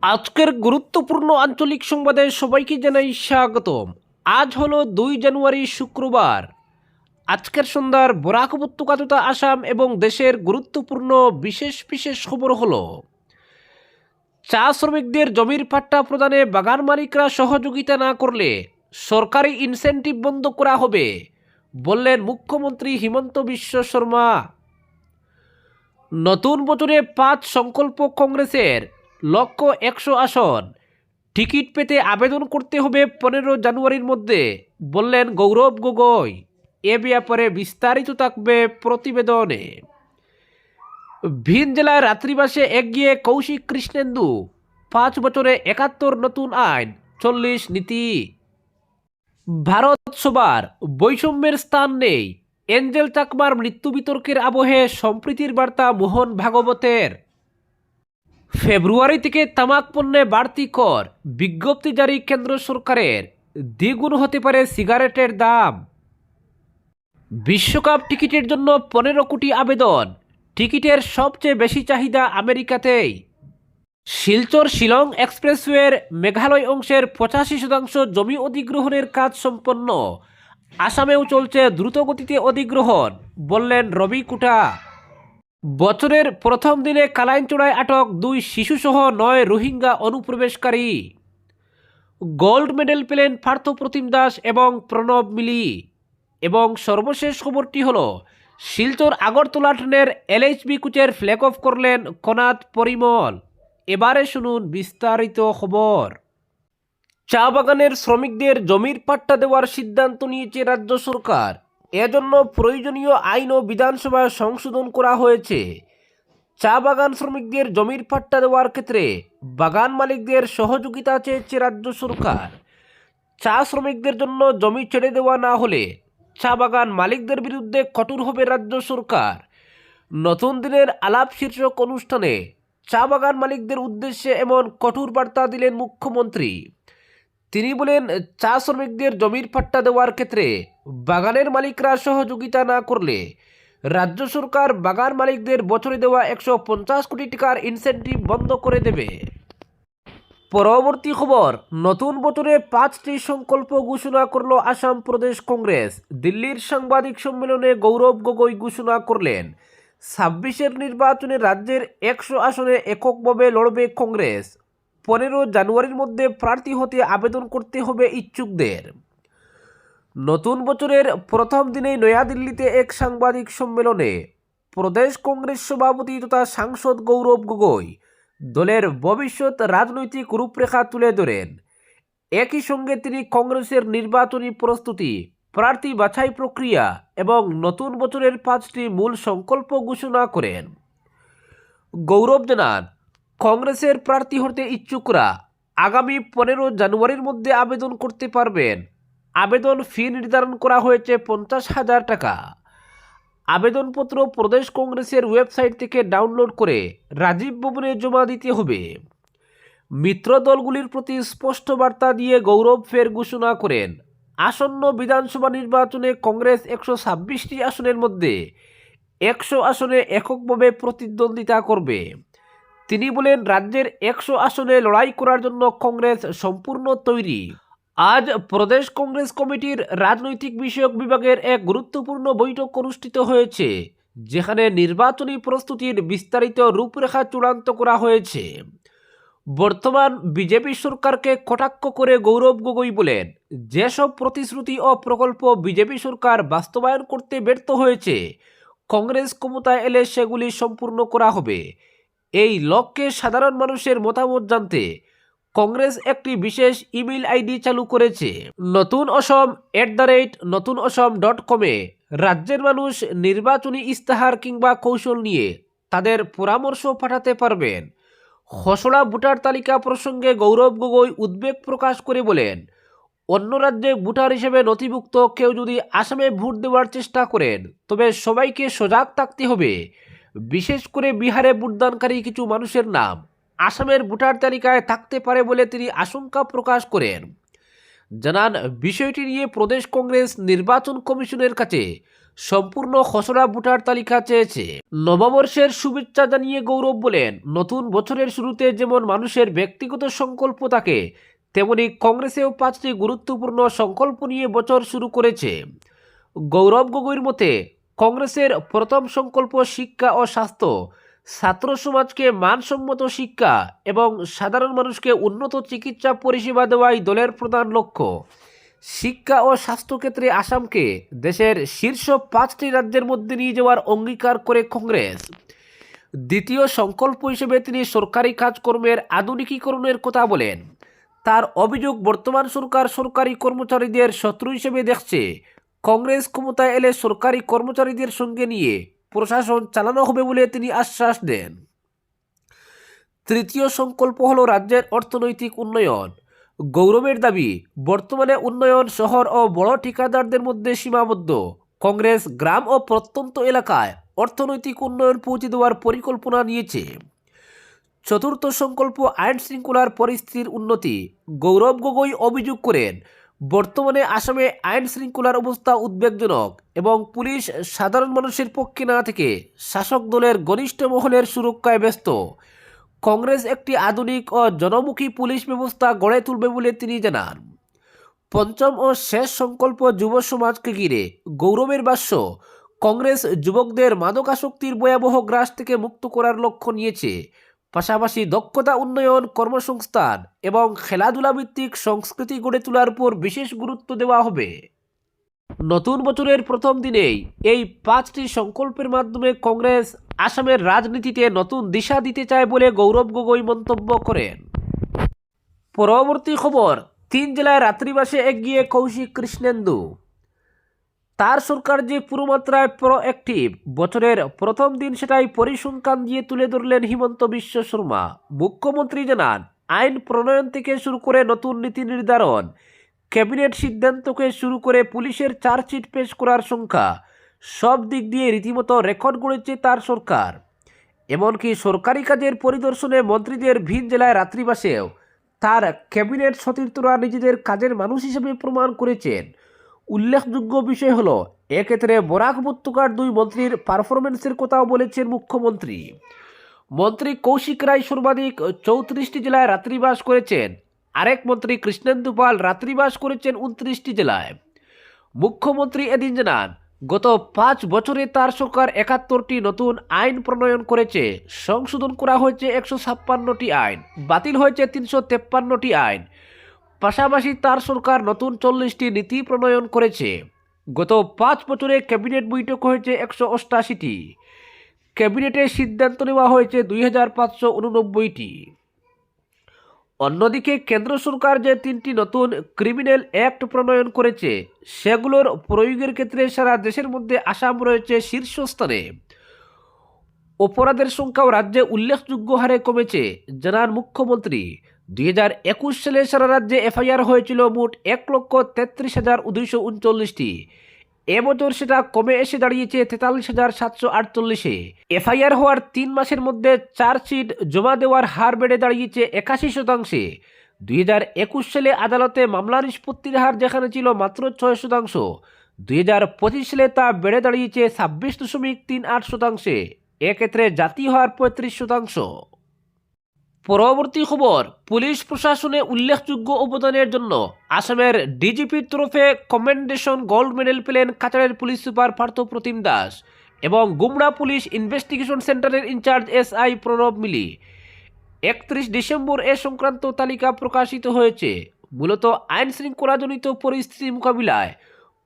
আজকের গুরুত্বপূর্ণ আঞ্চলিক সংবাদে সবাইকে জানাই স্বাগতম। আজ হলো 2 জানুয়ারি শুক্রবার। আজকের সন্ধ্যার বরাক উপত্যকা তথা আসাম এবং দেশের গুরুত্বপূর্ণ বিশেষ বিশেষ খবর হলো: চা শ্রমিকদের জমির পাট্টা প্রদানে বাগান মালিকরা সহযোগিতা না করলে সরকারি ইনসেন্টিভ বন্ধ করা হবে, বললেন মুখ্যমন্ত্রী হিমন্ত বিশ্ব শর্মা। নতুন বছরে 5 সংকল্প কংগ্রেসের, লক্ষ্য 100 আসন। টিকিট পেতে আবেদন করতে হবে 15 জানুয়ারির মধ্যে, বললেন গৌরব গগৈ। এ ব্যাপারে বিস্তারিত থাকবে প্রতিবেদনে। ভিন জেলায় রাত্রিবাসে এগিয়ে কৌশিক কৃষ্ণেন্দু, 5 বছরে 71 নতুন আইন, 40 নীতি। ভারত সবার, বৈষম্যের স্থান নেই, এঞ্জেল চাকমার মৃত্যু বিতর্কের আবহে সম্প্রীতির বার্তা মোহন ভাগবতের। ফেব্রুয়ারি থেকে তামাক পণ্যে বাড়তি কর, বিজ্ঞপ্তি জারি কেন্দ্র সরকারের। দ্বিগুণ হতে পারে সিগারেটের দাম। বিশ্বকাপ টিকিটের জন্য 15 কোটি আবেদন, টিকিটের সবচেয়ে বেশি চাহিদা আমেরিকাতেই। শিলচর শিলং এক্সপ্রেসওয়ের মেঘালয় অংশের 85% জমি অধিগ্রহণের কাজ সম্পন্ন। আসামেও চলছে দ্রুতগতিতে অধিগ্রহণ, বললেন রবি কুটা। বছরের প্রথম দিনে কালাইনচড়ায় আটক 2 শিশুসহ 9 রোহিঙ্গা অনুপ্রবেশকারী। গোল্ড মেডেল পেলেন পার্থপ্রতিম দাস এবং প্রণব মিলি। এবং সর্বশেষ খবরটি হলো, শিলচর আগরতলা ট্রেনের এলএইচবি কোচের ফ্ল্যাগ অফ করলেন কনাথ পরিমল। এবারে শুনুন বিস্তারিত খবর। চা বাগানের শ্রমিকদের জমির পাট্টা দেওয়ার সিদ্ধান্ত নিয়েছে রাজ্য সরকার। এজন্য প্রয়োজনীয় আইন ও বিধানসভায় সংশোধন করা হয়েছে। চা বাগান শ্রমিকদের জমির পাট্টা দেওয়ার ক্ষেত্রে বাগান মালিকদের সহযোগিতা চেয়েছে রাজ্য সরকার। চা শ্রমিকদের জন্য জমি ছেড়ে দেওয়া না হলে চা বাগান মালিকদের বিরুদ্ধে কঠোর হবে রাজ্য সরকার। নতুন দিনের আলাপ শীর্ষক অনুষ্ঠানে চা বাগান মালিকদের উদ্দেশ্যে এমন কঠোর বার্তা দিলেন মুখ্যমন্ত্রী। তিনি বলেন, চা শ্রমিকদের জমির পাট্টা দেওয়ার ক্ষেত্রে বাগানের মালিকরা সহযোগিতা না করলে রাজ্য সরকার বাগান মালিকদের বছরে দেওয়া 150 কোটি টাকার ইনসেন্টিভ বন্ধ করে দেবে। পরবর্তী খবর, নতুন বছরে 5টি সংকল্প ঘোষণা করল আসাম প্রদেশ কংগ্রেস। দিল্লির সাংবাদিক সম্মেলনে গৌরব গগৈ ঘোষণা করলেন, 26-এর নির্বাচনে রাজ্যের 100 আসনে এককভাবে লড়বে কংগ্রেস। 15 জানুয়ারির মধ্যে প্রার্থী হতে আবেদন করতে হবে ইচ্ছুকদের। নতুন বছরের প্রথম দিনেই নয়াদিল্লিতে এক সাংবাদিক সম্মেলনে প্রদেশ কংগ্রেস সভাপতি তথা সাংসদ গৌরব গগৈ দলের ভবিষ্যৎ রাজনৈতিক রূপরেখা তুলে ধরেন। একই সঙ্গে তিনি কংগ্রেসের নির্বাচনী প্রস্তুতি, প্রার্থী বাছাই প্রক্রিয়া এবং নতুন বছরের 5টি মূল সংকল্প ঘোষণা করেন। গৌরব জানান, কংগ্রেসের প্রার্থী হতে ইচ্ছুকরা আগামী 15 জানুয়ারির মধ্যে আবেদন করতে পারবেন। আবেদন ফি নির্ধারণ করা হয়েছে 50,000 টাকা। আবেদনপত্র প্রদেশ কংগ্রেসের ওয়েবসাইট থেকে ডাউনলোড করে রাজীব ভবনে জমা দিতে হবে। মিত্র দলগুলির প্রতি স্পষ্ট বার্তা দিয়ে গৌরব ফের ঘোষণা করেন, আসন্ন বিধানসভা নির্বাচনে কংগ্রেস 126টি আসনের মধ্যে 100 আসনে এককভাবে প্রতিদ্বন্দ্বিতা করবে। তিনি বলেন, রাজ্যের 100 আসনে লড়াই করার জন্য কংগ্রেস সম্পূর্ণ তৈরি। আজ প্রদেশ কংগ্রেস কমিটির রাজনৈতিক বিষয়ক বিভাগের এক গুরুত্বপূর্ণ বৈঠক অনুষ্ঠিত হয়েছে, যেখানে নির্বাচনী প্রস্তুতির বিস্তারিত রূপরেখা চূড়ান্ত করা হয়েছে। বর্তমান বিজেপি সরকারকে কটাক্ষ করে গৌরব গগৈ বলেন, যেসব প্রতিশ্রুতি ও প্রকল্প বিজেপি সরকার বাস্তবায়ন করতে ব্যর্থ হয়েছে, কংগ্রেস ক্ষমতায় এলে সেগুলি সম্পূর্ণ করা হবে। এই লক্ষ্যে সাধারণ মানুষের মতামত জানতে কংগ্রেস একটি বিশেষ ইমেইল আইডি চালু করেছে। নতুন অসম @নতুনঅসম.com-এ রাজ্যের মানুষ নির্বাচনী ইস্তাহার কিংবা কৌশল নিয়ে তাদের পরামর্শ পাঠাতে পারবেন। খসড়া ভোটার তালিকা প্রসঙ্গে গৌরব গগৈ উদ্বেগ প্রকাশ করে বলেন, অন্য রাজ্যে ভোটার হিসেবে নথিভুক্ত কেউ যদি আসামে ভোট দেওয়ার চেষ্টা করেন তবে সবাইকে সজাগ থাকতে হবে। বিশেষ করে বিহারে ভোটদানকারী কিছু মানুষের নাম আসামের ভোটার তালিকায় থাকতে পারে বলে তিনি আশঙ্কা প্রকাশ করেন। জানান বিষয়টি নিয়ে প্রদেশ কংগ্রেস নির্বাচন কমিশনের কাছে সম্পূর্ণ খসড়া ভোটার তালিকা চেয়েছে। নববর্ষের শুভেচ্ছা জানিয়ে গৌরব বলেন, নতুন বছরের শুরুতে যেমন মানুষের ব্যক্তিগত সংকল্প থাকে, তেমনি কংগ্রেসেও 5টি গুরুত্বপূর্ণ সংকল্প নিয়ে বছর শুরু করেছে। গৌরব গগৈর মতে কংগ্রেসের প্রথম সংকল্প শিক্ষা ও স্বাস্থ্য, ছাত্র সমাজকে মানসম্মত শিক্ষা এবং সাধারণ মানুষকে উন্নত চিকিৎসা পরিষেবা দেওয়াই দলের প্রধান লক্ষ্য। শিক্ষা ও স্বাস্থ্যক্ষেত্রে আসামকে দেশের শীর্ষ 5টি রাজ্যের মধ্যে নিয়ে যাওয়ার অঙ্গীকার করে কংগ্রেস। দ্বিতীয় সংকল্প হিসেবে তিনি সরকারি কাজকর্মের আধুনিকীকরণের কথা বলেন। তার অভিযোগ, বর্তমান সরকার সরকারি কর্মচারীদের শত্রু হিসেবে দেখছে। কংগ্রেস ক্ষমতায় এলে সরকারি কর্মচারীদের সঙ্গে নিয়ে প্রশাসন চালানো হবে বলে তিনি আশ্বাস দেন। তৃতীয় সংকল্প হল রাজ্যের অর্থনৈতিক উন্নয়ন। গৌরবের দাবি, বর্তমানে উন্নয়ন শহর ও বড় ঠিকাদারদের মধ্যে সীমাবদ্ধ। কংগ্রেস গ্রাম ও প্রত্যন্ত এলাকায় অর্থনৈতিক উন্নয়ন পৌঁছে দেওয়ার পরিকল্পনা নিয়েছে। চতুর্থ সংকল্প আইন শৃঙ্খলার পরিস্থিতির উন্নতি। গৌরব গগৈ অভিযোগ করেন, বর্তমানে আসামে আইন শৃঙ্খলার অবস্থা উদ্বেগজনক এবং পুলিশ সাধারণ মানুষের পক্ষে না থেকে শাসক দলের ঘনিষ্ঠ মহলের সুরক্ষায় ব্যস্ত। কংগ্রেস একটি আধুনিক ও জনমুখী পুলিশ ব্যবস্থা গড়ে তুলবে বলে তিনি জানান। পঞ্চম ও শেষ সংকল্প যুব সমাজকে ঘিরে। গৌরবের ভাষ্য, কংগ্রেস যুবকদের মাদকাসক্তির ভয়াবহ গ্রাস থেকে মুক্ত করার লক্ষ্য নিয়েছে। পাশাপাশি দক্ষতা উন্নয়ন, কর্মসংস্থান এবং খেলাধুলা ভিত্তিক সংস্কৃতি গড়ে তোলার উপর বিশেষ গুরুত্ব দেওয়া হবে। নতুন বছরের প্রথম দিনেই এই 5টি সংকল্পের মাধ্যমে কংগ্রেস আসামের রাজনীতিতে নতুন দিশা দিতে চায় বলে গৌরব গগৈ মন্তব্য করেন। পরবর্তী খবর, 3 জেলায় রাত্রিবাসে এগিয়ে কৌশিক কৃষ্ণেন্দু। তার সরকার যে পুরোমাত্রায় প্রোঅ্যাক্টিভ, বছরের প্রথম দিন সেটাই পরিসংখ্যান দিয়ে তুলে ধরলেন হিমন্ত বিশ্ব শর্মা। মুখ্যমন্ত্রী জানান, আইন প্রণয়ন থেকে শুরু করে নতুন নীতি নির্ধারণ, ক্যাবিনেট সিদ্ধান্তকে শুরু করে পুলিশের চার্জশিট পেশ করার সংখ্যা, সব দিক দিয়ে রীতিমতো রেকর্ড গড়েছে তার সরকার। এমনকি সরকারি কাজের পরিদর্শনে মন্ত্রীদের ভিন জেলায় রাত্রিবাসেও তার ক্যাবিনেট সতীর্থরা নিজেদের কাজের মানুষ হিসেবে প্রমাণ করেছেন। উল্লেখযোগ্য বিষয় হলো, এক্ষেত্রে বরাক উপত্যকার 2 মন্ত্রীর পারফরমেন্সের কথাও বলেছেন মুখ্যমন্ত্রী। মন্ত্রী কৌশিক রায় সর্বাধিক 34টি জেলায় রাত্রিবাস করেছেন। আরেক মন্ত্রী কৃষ্ণেন্দু পাল রাত্রিবাস করেছেন 29টি জেলায়। মুখ্যমন্ত্রী এদিন জানান, গত 5 বছরে তার সরকার 71টি নতুন আইন প্রণয়ন করেছে। সংশোধন করা হয়েছে 156টি আইন, বাতিল হয়েছে 353টি আইন। পাশাপাশি তার সরকার নতুন 40টি নীতি প্রণয়ন করেছে। গত 5 বছরে ক্যাবিনেট বৈঠক হয়েছে 188টি। ক্যাবিনেটে সিদ্ধান্ত নেওয়া হয়েছে 2589টি। অন্যদিকে কেন্দ্র সরকার যে 3টি নতুন ক্রিমিনাল অ্যাক্ট প্রণয়ন করেছে, সেগুলোর প্রয়োগের ক্ষেত্রে সারা দেশের মধ্যে আসাম রয়েছে শীর্ষস্থানে। অপরাধের সংখ্যাও রাজ্যে উল্লেখযোগ্য হারে কমেছে, জানান মুখ্যমন্ত্রী। 2021 সালে সারা রাজ্যে এফআইআর হয়েছিল মোট 1,33,239টি। এবছর সেটা কমে এসে দাঁড়িয়েছে 43,748-এ। এফআইআর হওয়ার 3 মাসের মধ্যে চার্জশিট জমা দেওয়ার হার বেড়ে দাঁড়িয়েছে 81%। 2021 সালে আদালতে মামলা নিষ্পত্তির হার যেখানে ছিল মাত্র 6%, 2025 সালে তা বেড়ে দাঁড়িয়েছে 26.38%। এক্ষেত্রে জাতীয় হার 35%। পরবর্তী খবর, পুলিশ প্রশাসনে উল্লেখযোগ্য অবদানের জন্য আসামের ডিজিপির তরফে কমেন্ডেশন গোল্ড মেডেল পেলেন কাছাড়ের পুলিশ সুপার পার্থ প্রতিম দাস এবং গুমরা পুলিশ ইনভেস্টিগেশন সেন্টারের ইনচার্জ এসআই প্রণব মিলি। 31 ডিসেম্বর এ সংক্রান্ত তালিকা প্রকাশিত হয়েছে। মূলত আইন শৃঙ্খলাজনিত পরিস্থিতি মোকাবিলায়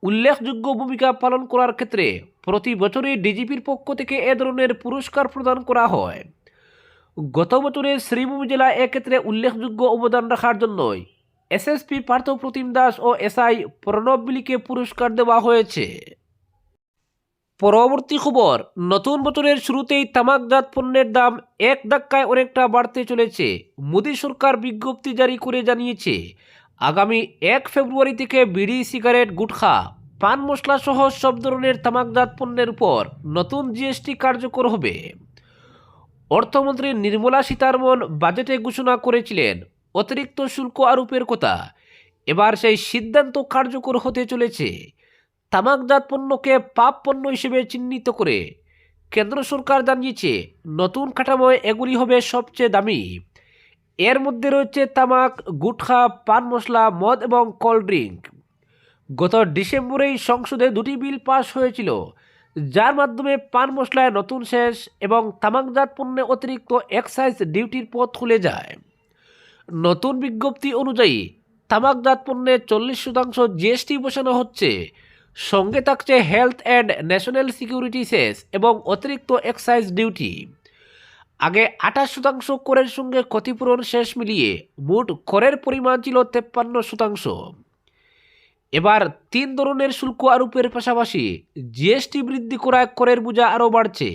উল্লেখযোগ্য ভূমিকা পালন করার ক্ষেত্রে প্রতি বছরই ডিজিপির পক্ষ থেকে এ ধরনের পুরস্কার প্রদান করা হয়। গত বছরে শ্রীভূমি জেলায় এক্ষেত্রে উল্লেখযোগ্য অবদান রাখার জন্যই এসএসপি পার্থ প্রতিম দাস ও এসআই প্রণব মিলিকে পুরস্কার দেওয়া হয়েছে। পরবর্তী খবর, নতুন বছরের শুরুতেই তামাকজাত পণ্যের দাম এক ধাক্কায় অনেকটা বাড়তে চলেছে। মোদী সরকার বিজ্ঞপ্তি জারি করে জানিয়েছে, আগামী 1 ফেব্রুয়ারি থেকে বিড়ি, সিগারেট, গুটখা, পান মশলা সহ সব ধরনের তামাকজাত পণ্যের উপর নতুন জিএসটি কার্যকর হবে। অর্থমন্ত্রী নির্মলা সীতারমন বাজেটে ঘোষণা করেছিলেন অতিরিক্ত শুল্ক আরোপের কথা। এবার সেই সিদ্ধান্ত কার্যকর হতে চলেছে। তামাকজাত পণ্যকে পাপ পণ্য হিসেবে চিহ্নিত করে কেন্দ্র সরকার জানিয়েছে নতুন কাঠামোয় এগুলি হবে সবচেয়ে দামি। এর মধ্যে রয়েছে তামাক, গুটখা, পান মশলা, মদ এবং কোল্ড ড্রিঙ্ক। গত ডিসেম্বরেই সংসদে দুটি বিল পাস হয়েছিল, যার মাধ্যমে পান মশলায় নতুন শেষ এবং তামাকজাত পণ্যে অতিরিক্ত এক্সাইজ ডিউটির পথ খুলে যায়। নতুন বিজ্ঞপ্তি অনুযায়ী তামাকজাত পণ্যে 40% জিএসটি বসানো হচ্ছে, সঙ্গে থাকছে হেলথ অ্যান্ড ন্যাশনাল সিকিউরিটি সেস এবং অতিরিক্ত এক্সাইজ ডিউটি। আগে 28% করের সঙ্গে ক্ষতিপূরণ শেষ মিলিয়ে মোট করের পরিমাণ ছিল 53%। এবার 3 ধরনের শুল্ক আরোপের পাশাপাশি জিএসটি বৃদ্ধি করায় করের বোঝা আরও বাড়ছে,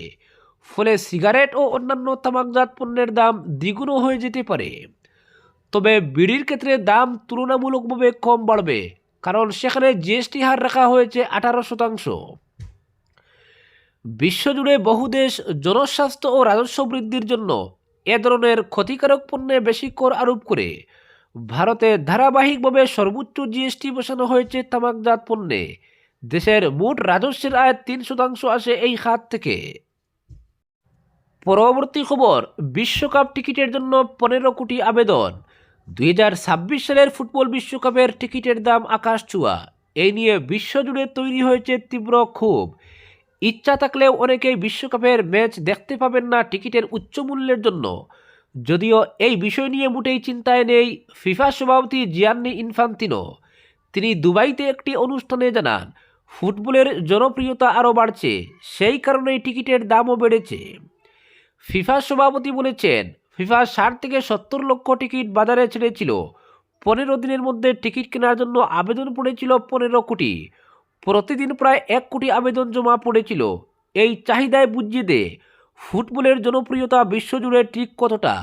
ফলে সিগারেট ও অন্যান্য তামাকজাত পণ্যের দাম দ্বিগুণ হয়ে যেতে পারে। তবে বিড়ির ক্ষেত্রে দাম তুলনামূলকভাবে কম বাড়বে, কারণ সেখানে জিএসটি হার রাখা হয়েছে 18%। বিশ্বজুড়ে বহু দেশ জনস্বাস্থ্য ও রাজস্ব বৃদ্ধির জন্য এ ধরনের ক্ষতিকারক পণ্যে বেশি কর আরোপ করে। ভারতে ধারাবাহিকভাবে সর্বোচ্চ জিএসটি বসানো হয়েছে তামাকজাত পণ্যে। দেশের মোট রাজস্বের আয় 3% আসে এই খাত থেকে। পরবর্তী খবর, বিশ্বকাপ টিকিটের জন্য 15 কোটি আবেদন। 2026 সালের ফুটবল বিশ্বকাপের টিকিটের দাম আকাশ ছোঁয়া। এই নিয়ে বিশ্বজুড়ে তৈরি হয়েছে তীব্র ক্ষোভ। ইচ্ছা থাকলেও অনেকেই বিশ্বকাপের ম্যাচ দেখতে পাবেন না টিকিটের উচ্চ মূল্যের জন্য। যদিও এই বিষয় নিয়ে মোটেই চিন্তায় নেই ফিফা সভাপতি জিয়ান্নি ইনফান্তিনো। তিনি দুবাইতে একটি অনুষ্ঠানে জানান, ফুটবলের জনপ্রিয়তা আরও বাড়ছে, সেই কারণেই টিকিটের দামও বেড়েছে। ফিফা সভাপতি বলেছেন, ফিফা 60 থেকে 70 লক্ষ টিকিট বাজারে ছেড়েছিল। 15 দিনের মধ্যে টিকিট কেনার জন্য আবেদন পড়েছিল 15 কোটি। প্রতিদিন প্রায় 1 কোটি আবেদন জমা পড়েছিল। এই চাহিদায় বুঝিয়ে দেয় ফুটবলের জনপ্রিয়তা বিশ্বজুড়ে ঠিক কতটা।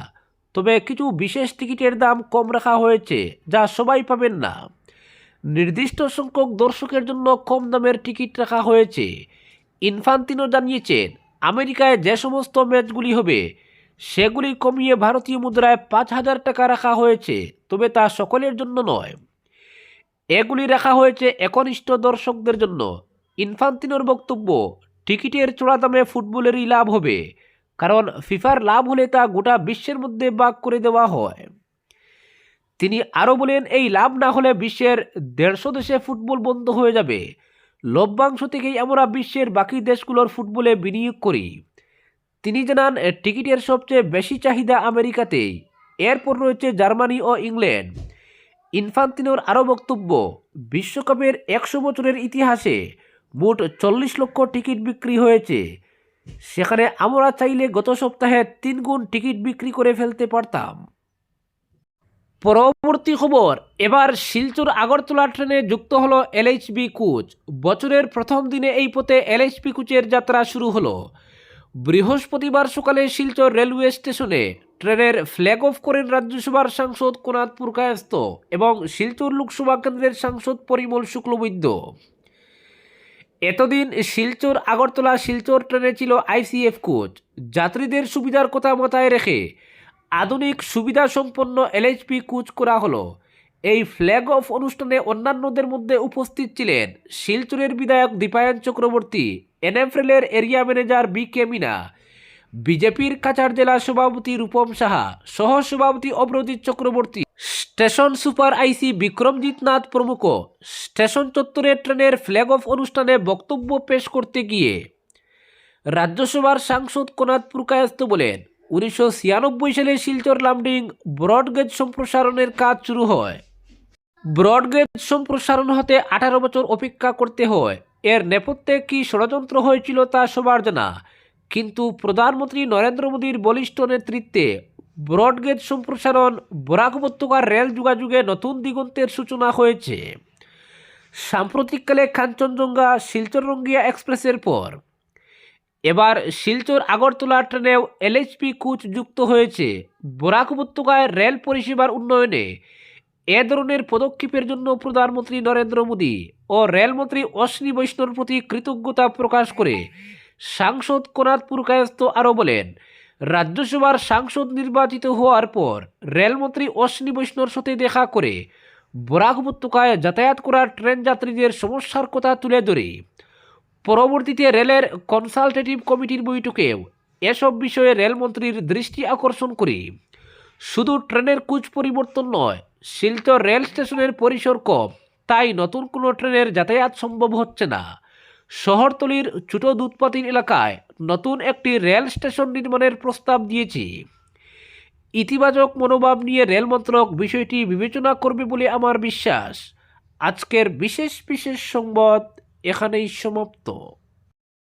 তবে কিছু বিশেষ টিকিটের দাম কম রাখা হয়েছে, যা সবাই পাবেন না। নির্দিষ্ট সংখ্যক দর্শকের জন্য কম দামের টিকিট রাখা হয়েছে। ইনফান্তিনো জানিয়েছেন, আমেরিকায় যে সমস্ত ম্যাচগুলি হবে সেগুলি কমিয়ে ভারতীয় মুদ্রায় 5,000 টাকা রাখা হয়েছে, তবে তা সকলের জন্য নয়। এগুলি রাখা হয়েছে একনিষ্ঠ দর্শকদের জন্য। ইনফান্তিনোর বক্তব্য, টিকিটের চড়া দামে ফুটবলেরই লাভ হবে, কারণ ফিফার লাভ হলে তা গোটা বিশ্বের মধ্যে ভাগ করে দেওয়া হয়। তিনি আরও বলেন, এই লাভ না হলে বিশ্বের 150 দেশে ফুটবল বন্ধ হয়ে যাবে। লভ্যাংশ থেকেই আমরা বিশ্বের বাকি দেশগুলোর ফুটবলে বিনিয়োগ করি। তিনি জানান, টিকিটের সবচেয়ে বেশি চাহিদা আমেরিকাতেই, এরপর রয়েছে জার্মানি ও ইংল্যান্ড। ইনফান্তিনোর আরও বক্তব্য, বিশ্বকাপের 100 বছরের ইতিহাসে মোট 40 লক্ষ টিকিট বিক্রি হয়েছে। সেখানে আমরা চাইলে গত সপ্তাহে 3 গুণ টিকিট বিক্রি করে ফেলতে পারতাম। পরবর্তী খবর, এবার শিলচর আগরতলা ট্রেনে যুক্ত হলো এলএইচবি কোচ। বছরের প্রথম দিনে এই পথে এলএইচবি কোচের যাত্রা শুরু হলো। বৃহস্পতিবার সকালে শিলচর রেলওয়ে স্টেশনে ট্রেনের ফ্ল্যাগ অফ করেন রাজ্যসভার সাংসদ কোনাদ পুরকায়স্থ এবং শিলচর লোকসভা কেন্দ্রের সাংসদ পরিমল শুক্লবৈদ্য। এতদিন শিলচর আগরতলা শিলচর ট্রেনে ছিল আইসিএফ কোচ। যাত্রীদের সুবিধার কথা মাথায় রেখে আধুনিক সুবিধা সম্পন্ন এলএইচবি কোচ করা হলো। এই ফ্ল্যাগ অফ অনুষ্ঠানে অন্যান্যদের মধ্যে উপস্থিত ছিলেন শিলচরের বিধায়ক দীপায়ন চক্রবর্তী, এনএফএলের এরিয়া ম্যানেজার বি.কে. মিনা, বিজেপির কাছাড় জেলা সভাপতি রূপম সাহা, সহ সভাপতি Abhrajit Chakraborty, station super IC Bikramjit Nath প্রমুখ। স্টেশন চত্বরে ট্রেনের ফ্ল্যাগ অফ অনুষ্ঠানে বক্তব্য পেশ করতে গিয়ে রাজ্যসভার সাংসদ কোনাদ পুরকায়স্থ বলেন, 1996 সালে শিলচর লামডিং ব্রডগেজ সম্প্রসারণের কাজ শুরু হয়। ব্রডগেজ সম্প্রসারণ হতে 18 বছর অপেক্ষা করতে হয়। এর নেপথ্যে কি ষড়যন্ত্র হয়েছিল তা সবার জানা, কিন্তু প্রধানমন্ত্রী নরেন্দ্র মোদীর বলিষ্ঠ নেতৃত্বে ব্রডগেজ সম্প্রসারণ বরাক উপত্যকার রেল যোগাযোগে নতুন দিগন্তের সূচনা হয়েছে। সাম্প্রতিককালে কাঞ্চনজঙ্ঘা শিলচর রঙ্গিয়া এক্সপ্রেসের পর এবার শিলচর আগরতলা ট্রেনেও এলএইচবি কোচ যুক্ত হয়েছে। বরাক উপত্যকায় রেল পরিষেবার উন্নয়নে এ ধরনের পদক্ষেপের জন্য প্রধানমন্ত্রী নরেন্দ্র মোদী ও রেলমন্ত্রী অশ্বিনী বৈষ্ণবের প্রতি কৃতজ্ঞতা প্রকাশ করে সাংসদ কোনাদ পুরকায়স্থ আরও বলেন, রাজ্যসভার সাংসদ নির্বাচিত হওয়ার পর রেলমন্ত্রী অশ্বিনী বৈষ্ণবের সাথে দেখা করে বরাক উপত্যকায় যাতায়াত করা ট্রেন যাত্রীদের সমস্যার কথা তুলে ধরে পরবর্তীতে রেলের কনসালটেটিভ কমিটির বৈঠকেও এসব বিষয়ে রেলমন্ত্রীর দৃষ্টি আকর্ষণ করে শুধু ট্রেনের কোচ পরিবর্তন নয়, শিলচর রেল স্টেশনের পরিসর কম, তাই নতুন কোনো ট্রেনের যাতায়াত সম্ভব হচ্ছে না। শহরতলির ছোট দুধপাতির এলাকায় নতুন একটি রেল স্টেশন নির্মাণের প্রস্তাব দিয়েছে। ইতিবাচক মনোভাব নিয়ে রেল মন্ত্রক বিষয়টি বিবেচনা করবে বলে আমার বিশ্বাস। আজকের বিশেষ সংবাদ এখানেই সমাপ্ত।